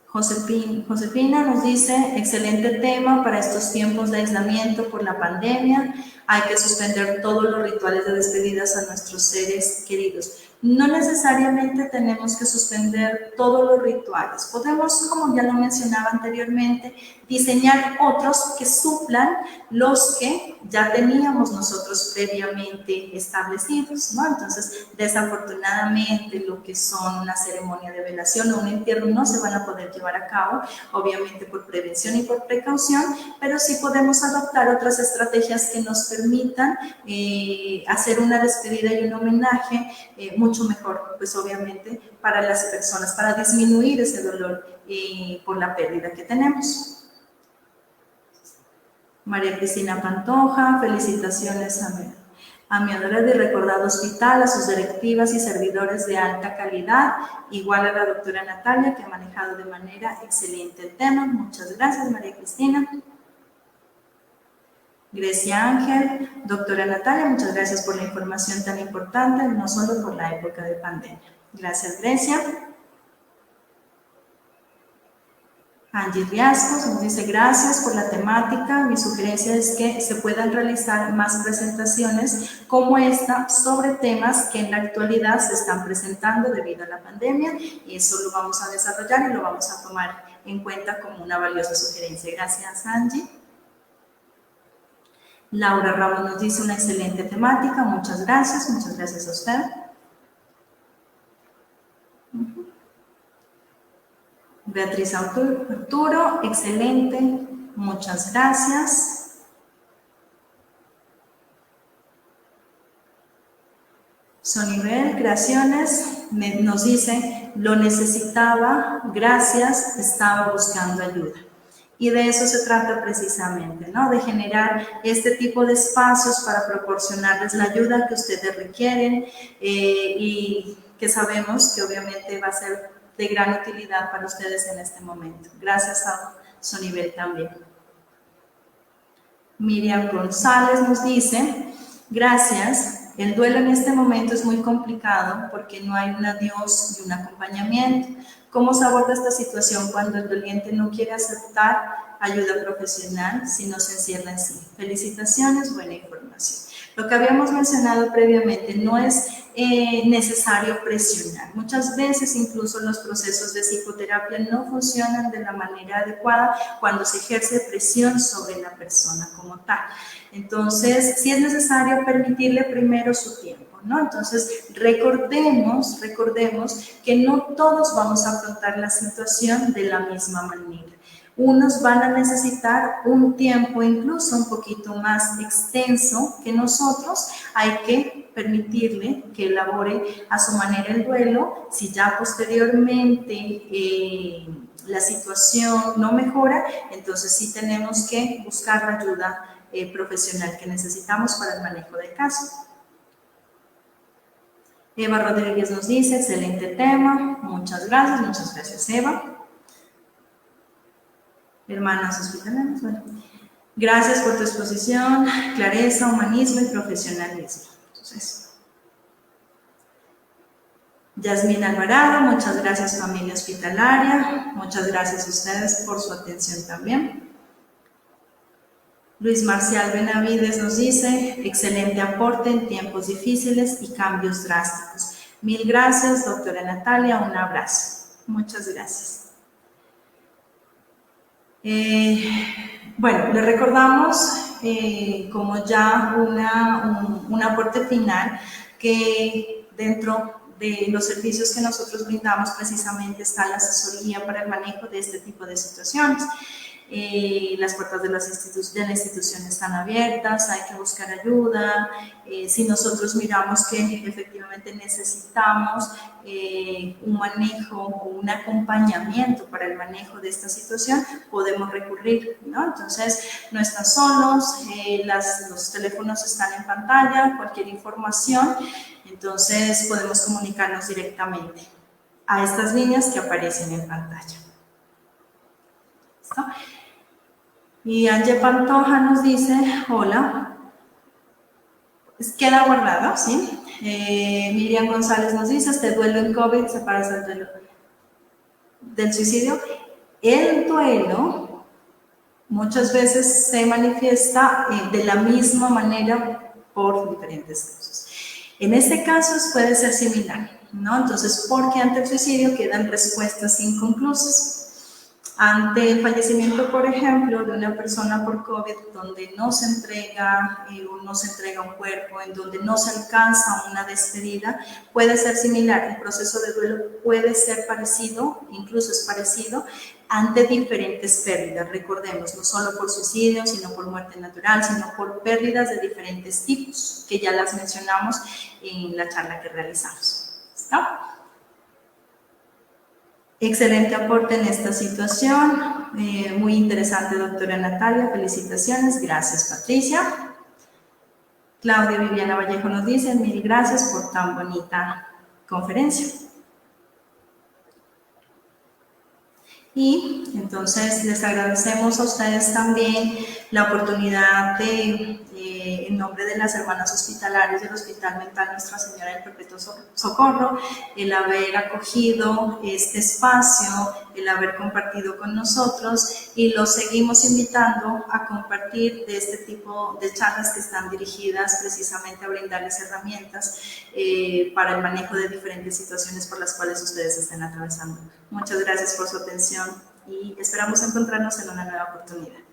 Josefina nos dice, excelente tema para estos tiempos de aislamiento por la pandemia. Hay que suspender todos los rituales de despedidas a nuestros seres queridos. No necesariamente tenemos que suspender todos los rituales. Podemos, como ya lo mencionaba anteriormente, diseñar otros que suplan los que ya teníamos nosotros previamente establecidos, ¿no? Entonces, desafortunadamente, lo que son una ceremonia de velación o un entierro no se van a poder llevar a cabo, obviamente por prevención y por precaución, pero sí podemos adoptar otras estrategias que nos permitan hacer una despedida y un homenaje mucho mejor, pues obviamente, para las personas, para disminuir ese dolor por la pérdida que tenemos. María Cristina Pantoja, felicitaciones a mi adorado y recordado hospital, a sus directivas y servidores de alta calidad, igual a la doctora Natalia, que ha manejado de manera excelente el tema. Muchas gracias, María Cristina. Grecia Ángel, doctora Natalia, muchas gracias por la información tan importante, no solo por la época de pandemia. Gracias, Grecia. Angie Riascos nos dice, gracias por la temática. Mi sugerencia es que se puedan realizar más presentaciones como esta sobre temas que en la actualidad se están presentando debido a la pandemia, y eso lo vamos a desarrollar y lo vamos a tomar en cuenta como una valiosa sugerencia. Gracias, Angie. Laura Ramos nos dice, una excelente temática. Muchas gracias a usted. Beatriz Arturo, excelente, muchas gracias. Sonibel Creaciones nos dice, lo necesitaba, gracias, estaba buscando ayuda. Y de eso se trata precisamente, ¿no? De generar este tipo de espacios para proporcionarles la ayuda que ustedes requieren y que sabemos que obviamente va a ser de gran utilidad para ustedes en este momento. Gracias a Sonibel también. Miriam González nos dice, gracias, el duelo en este momento es muy complicado porque no hay un adiós y un acompañamiento. ¿Cómo se aborda esta situación cuando el doliente no quiere aceptar ayuda profesional, sino se encierra en sí? Felicitaciones, buena información. Lo que habíamos mencionado previamente, no es necesario presionar. Muchas veces incluso los procesos de psicoterapia no funcionan de la manera adecuada cuando se ejerce presión sobre la persona como tal. Entonces, sí es necesario permitirle primero su tiempo, ¿no? Entonces, recordemos que no todos vamos a afrontar la situación de la misma manera. Unos van a necesitar un tiempo incluso un poquito más extenso que nosotros. Hay que permitirle que elabore a su manera el duelo. Si ya posteriormente la situación no mejora, entonces sí tenemos que buscar la ayuda profesional que necesitamos para el manejo del caso. Eva Rodríguez nos dice, excelente tema. Muchas gracias Eva. Hermanas hospitalarias, bueno. Gracias por tu exposición, clareza, humanismo y profesionalismo. Entonces, Yasmín Alvarado, muchas gracias familia hospitalaria, muchas gracias a ustedes por su atención también. Luis Marcial Benavides nos dice, excelente aporte en tiempos difíciles y cambios drásticos. Mil gracias, doctora Natalia, un abrazo. Muchas gracias. Bueno, le recordamos como ya un aporte final que dentro de los servicios que nosotros brindamos precisamente está la asesoría para el manejo de este tipo de situaciones. Las puertas de la institución están abiertas, hay que buscar ayuda. Si nosotros miramos que efectivamente necesitamos un manejo o un acompañamiento para el manejo de esta situación, podemos recurrir, ¿no? Entonces, no están solos, los teléfonos están en pantalla, cualquier información, entonces podemos comunicarnos directamente a estas líneas que aparecen en pantalla. ¿Listo? Y Angie Pantoja nos dice, hola, queda guardado, ¿sí? Miriam González nos dice, este duelo en COVID se parece al duelo del suicidio. El duelo muchas veces se manifiesta de la misma manera por diferentes causas. En este caso puede ser similar, ¿no? Entonces, porque ante el suicidio quedan respuestas inconclusas. Ante el fallecimiento, por ejemplo, de una persona por COVID, donde no se entrega un cuerpo, en donde no se alcanza una despedida, puede ser similar. El proceso de duelo puede ser parecido, incluso es parecido, ante diferentes pérdidas. Recordemos, no solo por suicidio, sino por muerte natural, sino por pérdidas de diferentes tipos, que ya las mencionamos en la charla que realizamos. ¿Está? Excelente aporte en esta situación, muy interesante, doctora Natalia, felicitaciones, gracias Patricia. Claudia Viviana Vallejo nos dice, mil gracias por tan bonita conferencia. Y entonces les agradecemos a ustedes también la oportunidad de, en nombre de las hermanas hospitalarias del Hospital Mental Nuestra Señora del Perpetuo Socorro, el haber acogido este espacio, el haber compartido con nosotros, y los seguimos invitando a compartir de este tipo de charlas que están dirigidas precisamente a brindarles herramientas para el manejo de diferentes situaciones por las cuales ustedes estén atravesando. Muchas gracias por su atención y esperamos encontrarnos en una nueva oportunidad.